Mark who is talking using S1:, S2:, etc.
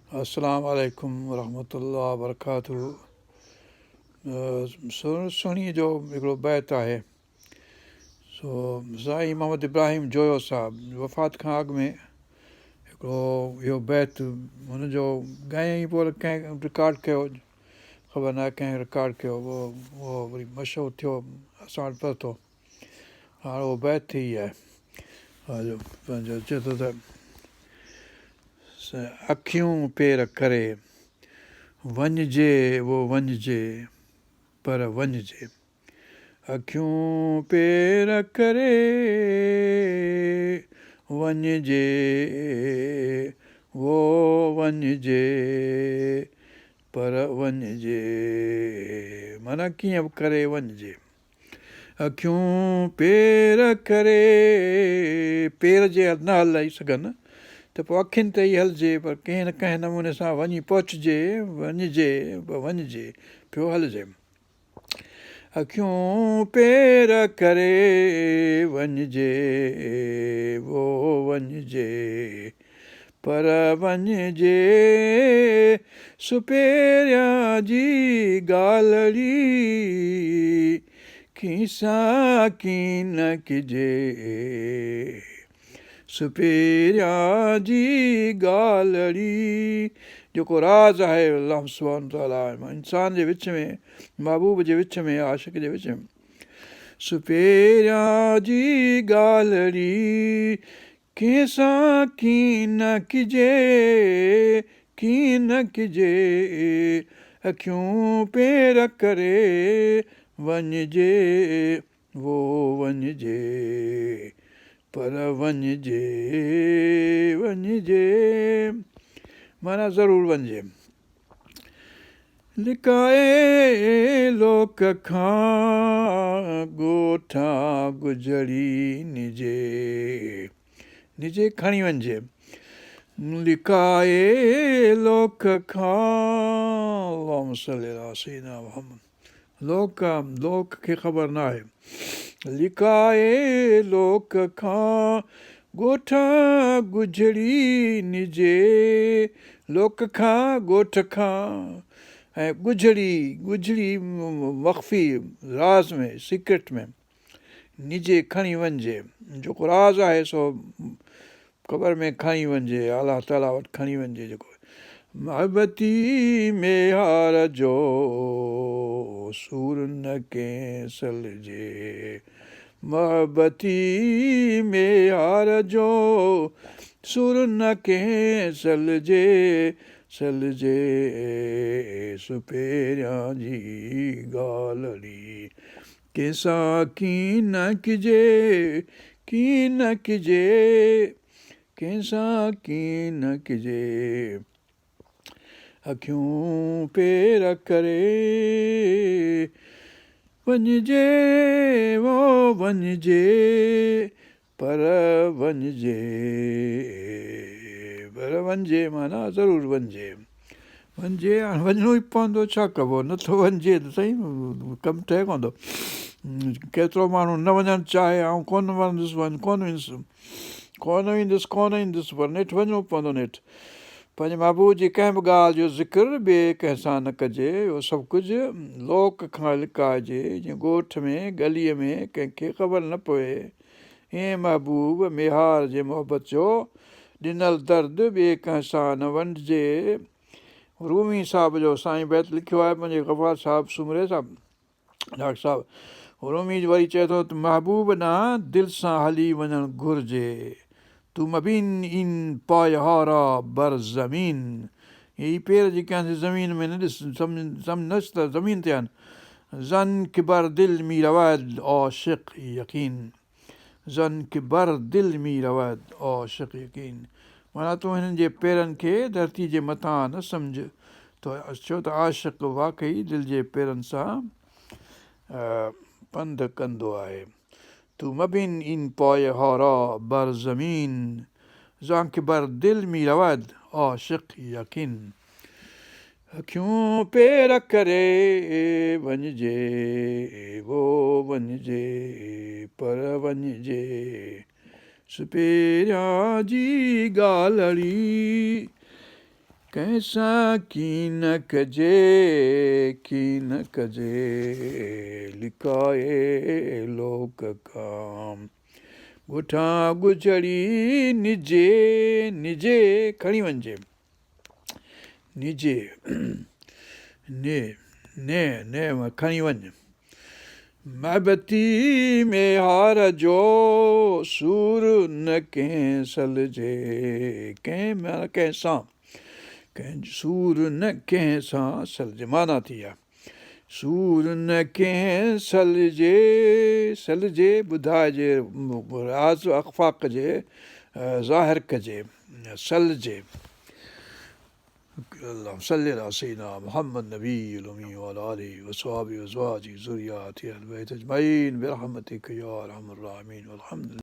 S1: अस्सलाम वालेकुम वरहमतुल्लाह वबरकातुहू। सुर सुहिणी जो हिकिड़ो बैत आहे। साईं محمد इब्राहिम जोयो साहब वफ़ात खां अॻु में हिकिड़ो इहो बैत हुनजो ॻायईं, पोइ कंहिं रिकॉर्ड कयो, ख़बर न आहे कंहिं रिकॉर्ड कयो, उहो वरी मशहूरु थियो, असां वटि पहुतो। हाणे उहो बैत थी आहे पंहिंजो, चए थो त अखियूं पेर करे वञिजे वो वञिजे पर वञिजे। अखियूं पेर करे वञिजे वो वञिजे पर वञिजे, माना कीअं बि करे वञिजे। अखियूं पेर करे, पेर जे न हलाई सघनि त पोइ अखियुनि ते ई हलिजे, पर कंहिं न कंहिं नमूने सां वञी पहुचिजे, वञिजे वञिजे पियो हलिजे। अखियूं पेर करे वञिजे वो वञिजे पर वञिजे। सुपेरियां जी ॻाल्हि खीसां की न किजे, सुपेरियां जी ॻाल्हि जेको राज़ आहे अल्लाह सुब्हानो तआला इंसान जे विच में, महबूब जे विच में, आशिक जे विच में। सुपेरियां जी ॻाल्हि कंहिंसां की न किजे, की न किजे। अखियूं पेर करे वञिजे वो वञिजे पर वञिजे वञिजे, माना ज़रूरु वञिजे। लिकाए लोक खां ॻोठां गुज़री निजे, निजे खणी वञिजे। लिकाए लोक खां, अल्लाहुम्मा सल्ली अला सय्यिदना मुहम्मद। लोक खे ख़बर न आहे। लिकाए लोक खां ॻोठां गुज़री निजे, लोक खां ॻोठ खां, ऐं गुझड़ी मख़फ़ी राज़ में, सीक्रेट में, निजे खणी वञिजे। जेको राज़ आहे सो ख़बर में खणी वञिजे, अलाह ताला वटि खणी वञिजे। जेको महबती मेहार जो सूर न कंहिं सलिजे, महबती मेहार जो सुर न कंहिं सलिजे, सलिजे सुपेरियां जी ॻाल्हि कंहिंसां की न किजे, की न किजे, कंहिंसां की न किजे। अखियूं पेर करे वञिजे वो वञिजे पर वञिजे, पर वञिजे माना ज़रूरु वञिजे। वञिजे, हाणे वञिणो ई पवंदो, छा कबो, नथो वञिजे त सही कमु ठहे कोन थो। केतिरो माण्हू न वञणु चाहे, ऐं कोन वञंदुसि, कोन ईंदुसि, पर नेठि वञिणो पवंदो। नेठि पंहिंजे महबूब जी कंहिं बि ॻाल्हि जो ज़िक्र ॿिए कंहिंसां न कजे, उहो सभु कुझु लोक खां लिकाइजे। जीअं ॻोठ में, गलीअ में कंहिंखे ख़बर न पए, ईअं महबूब मेहार जे मोहबत जो ॾिनल दर्द ॿिए कंहिंसां न वंडिजे। रूमी साहिब जो साईं बैत लिखियो आहे, पंहिंजे गफ़ार साहिबु सुमरे साहिबु, डॉक्टर साहिबु। रूमी वरी चए थो त महबूब ॾांहुं दिलि सां हली वञणु घुरिजे। तू मबीन इन पायहारा बर ज़मीन, हीअ पेर जेके आहिनि ज़मीन में न ॾिस, सम्झ त ज़मीन ते आहिनि। ज़न किबर दिलि मी रवायत आशिक़ यकीन, ज़न किबर दिलि मी रवायत आशिक़ यकीन, माना तूं हिननि जे पेरनि खे धरती जे मथां न सम्झ, छो त आशिक़ वाक़ई दिलि जे पेरनि सां पंधु कंदो आहे। तू मबीन इन पायहारा बर ज़मीन, ज़ांक बर दिलि मी रवायत आशिक़ यकीन। अखियूं पेर करे वञिजे वो वञिजे पर वञिजे, सुपेरियां जी ॻाल्हि कंहिंसां कीन कजे लिकाए लोक काम ॻोठां गुजड़ी निजे खणी वञिजे निजे ने खणी वञ महबती में हार जो सूर न कंहिं सलजे कंहिंसां सूर न कंहिं सां सलजे माना थी आहे सूर न कंहिं सलजे ॿुधाइजे राज़ अख़फ़ा कजे ज़ाहिर कजे सलजे اللهم صل على سيدنا محمد نبي الأمي وعلى آله وصحبه وأزواجه ذريته البيت أجمعين برحمتك يا أرحم الراحمين والحمد لله